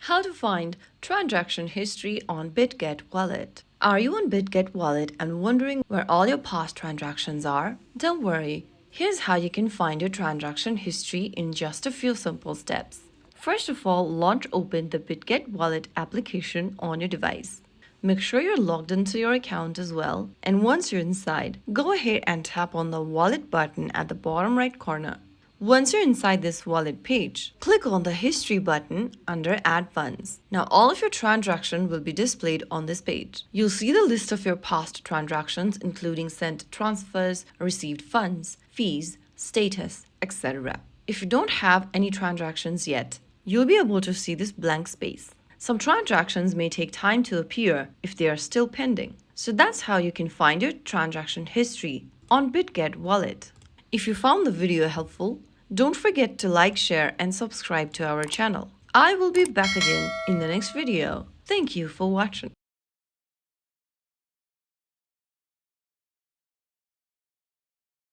How to find transaction history on Bitget Wallet. Are you on Bitget Wallet and wondering where all your past transactions are? Don't worry. Here's how you can find your transaction history in just a few simple steps. First of all, launch open the Bitget Wallet application on your device. Make sure you're logged into your account as well, and once you're inside, go ahead and tap on the wallet button at the bottom right corner. Once you're inside this wallet page, click on the History button under Add Funds. Now all of your transactions will be displayed on this page. You'll see the list of your past transactions including sent transfers, received funds, fees, status, etc. If you don't have any transactions yet, you'll be able to see this blank space. Some transactions may take time to appear if they are still pending. So that's how you can find your transaction history on Bitget Wallet. If you found the video helpful, don't forget to like, share, and subscribe to our channel. I will be back again in the next video. Thank you for watching.